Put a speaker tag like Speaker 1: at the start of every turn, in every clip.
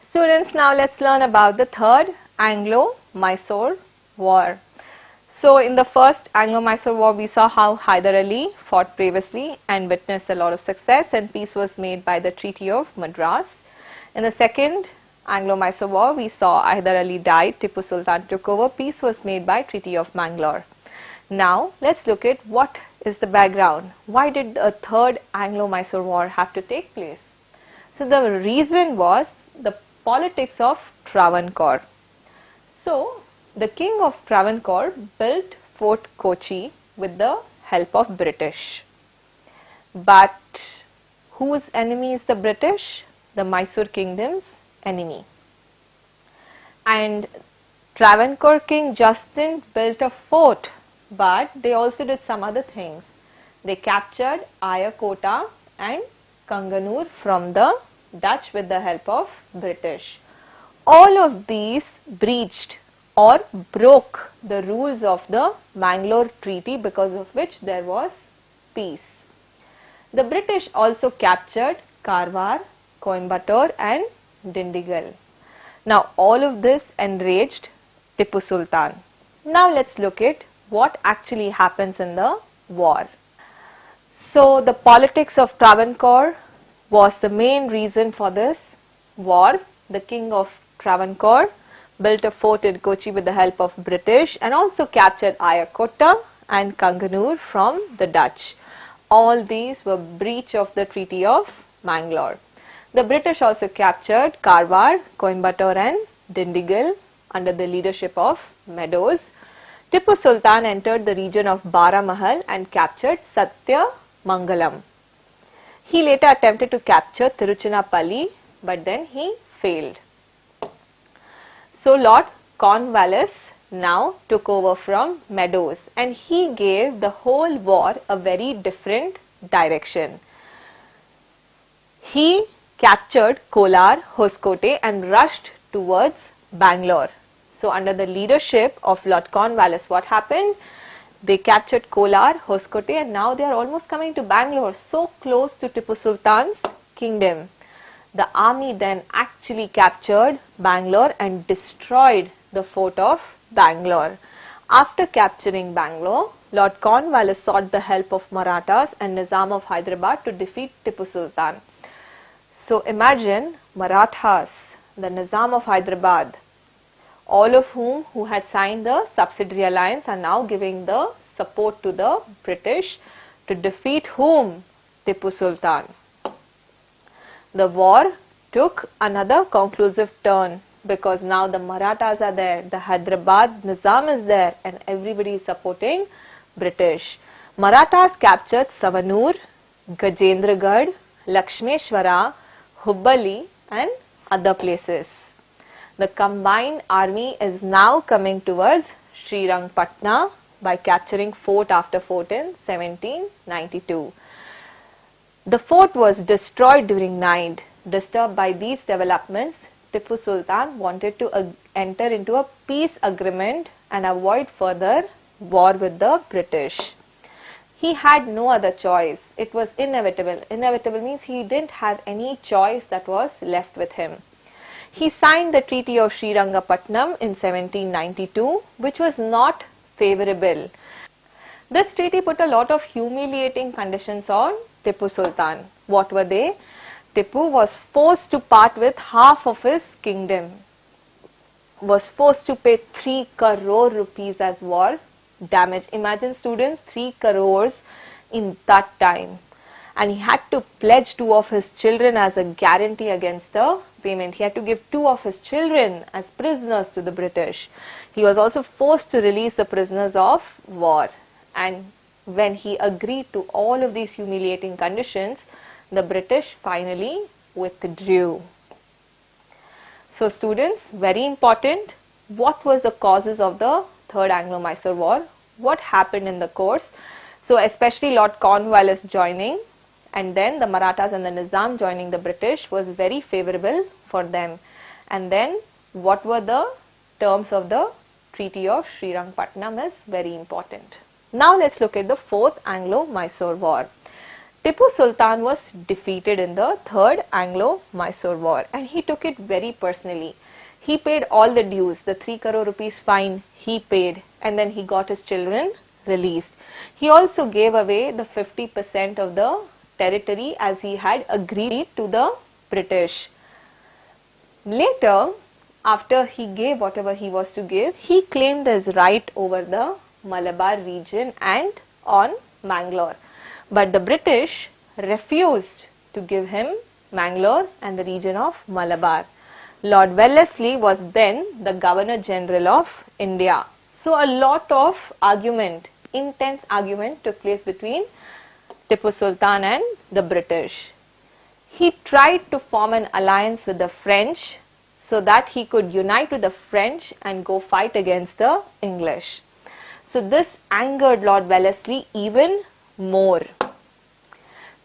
Speaker 1: Students, now let's learn about the third Anglo-Mysore War. So in the first Anglo-Mysore War, we saw how Hyder Ali fought bravely and witnessed a lot of success, and peace was made by the Treaty of Madras. In the second Anglo-Mysore War, we saw Hyder Ali died, Tipu Sultan took over, peace was made by Treaty of Mangalore. Now let's look at what is the background. Why did a third Anglo-Mysore War have to take place? So the reason was the politics of Travancore. So the king of Travancore built Fort Kochi with the help of British. But whose enemy is the British? The Mysore kingdom's enemy. And Travancore king Justin built a fort, but they also did some other things. They captured Ayakota and Kanganur from the Dutch with the help of British. All of these breached or broke the rules of the Mangalore Treaty, because of which there was peace. The British also captured Karwar, Coimbatore and Dindigul. Now all of this enraged Tipu Sultan. Now let's look at what actually happens in the war. So the politics of Travancore was the main reason for this war. The king of Travancore built a fort in Kochi with the help of British and also captured Ayakota and Kanganur from the Dutch. All these were breach of the Treaty of Mangalore. The British also captured Karwar, Coimbatore and Dindigul under the leadership of Meadows. Tipu Sultan entered the region of Baramahal and captured Satya Mangalam. He later attempted to capture Tiruchinappalli, but then he failed. So Lord Cornwallis now took over from Meadows, and he gave the whole war a very different direction. He captured Kolar, Hoskote and rushed towards Bangalore. So under the leadership of Lord Cornwallis, what happened? They captured Kolar, Hoskote and now they are almost coming to Bangalore, so close to Tipu Sultan's kingdom. The army then actually captured Bangalore and destroyed the fort of Bangalore. After capturing Bangalore, Lord Cornwallis sought the help of Marathas and Nizam of Hyderabad to defeat Tipu Sultan. So imagine Marathas, the Nizam of Hyderabad, all of whom who had signed the subsidiary alliance are now giving the support to the British to defeat whom? Tipu Sultan. The war took another conclusive turn because now the Marathas are there, the Hyderabad Nizam is there and everybody is supporting British. Marathas captured Savanur, Gajendragarh, Lakshmeshwara, Hubballi and other places. The combined army is now coming towards Srirangpatna by capturing fort after fort in 1792. The fort was destroyed during night. Disturbed by these developments, Tipu Sultan wanted to enter into a peace agreement and avoid further war with the British. He had no other choice. It was inevitable. Inevitable means he didn't have any choice that was left with him. He signed the Treaty of Srirangapatnam in 1792, which was not favorable. This treaty put a lot of humiliating conditions on Tipu Sultan. What were they? Tipu was forced to part with half of his kingdom, was forced to pay 3 crore rupees as war damage. Imagine students, 3 crores in that time. And he had to pledge 2 of his children as a guarantee against the payment. He had to give 2 of his children as prisoners to the British. He was also forced to release the prisoners of war. And when he agreed to all of these humiliating conditions, the British finally withdrew. So students, very important, what was the causes of the Third Anglo-Mysore War? What happened in the course? So especially Lord Cornwallis joining, and then the Marathas and the Nizam joining the British was very favorable for them. And then what were the terms of the Treaty of Srirangpatnam is very important. Now let's look at the Fourth Anglo-Mysore War. Tipu Sultan was defeated in the Third Anglo-Mysore War and he took it very personally. He paid all the dues, the 3 crore rupees fine he paid, and then he got his children released. He also gave away the 50% of the territory as he had agreed to the British. Later, after he gave whatever he was to give, he claimed his right over the Malabar region and on Mangalore. But the British refused to give him Mangalore and the region of Malabar. Lord Wellesley was then the Governor General of India. So a lot of argument, intense argument took place between Tipu Sultan and the British. He tried to form an alliance with the French so that he could unite with the French and go fight against the English. So this angered Lord Wellesley even more.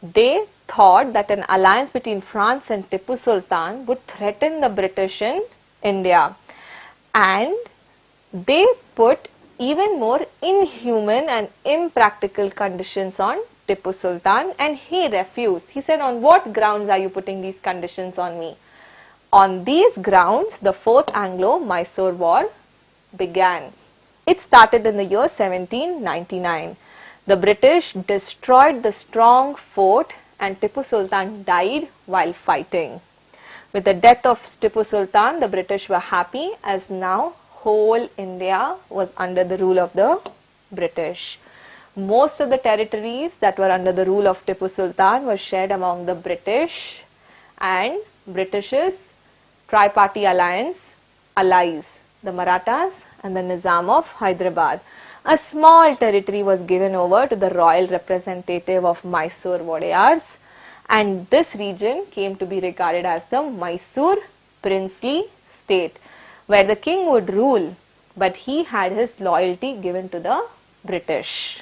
Speaker 1: They thought that an alliance between France and Tipu Sultan would threaten the British in India, and they put even more inhuman and impractical conditions on Tipu Sultan, and he refused. He said, "On what grounds are you putting these conditions on me?" On these grounds, the Fourth Anglo-Mysore War began. It started in the year 1799. The British destroyed the strong fort and Tipu Sultan died while fighting. With the death of Tipu Sultan, the British were happy as now whole India was under the rule of the British. Most of the territories that were under the rule of Tipu Sultan were shared among the British and British's tri-party allies, the Marathas and the Nizam of Hyderabad. A small territory was given over to the royal representative of Mysore Wadiyars, and this region came to be regarded as the Mysore princely state, where the king would rule, but he had his loyalty given to the British.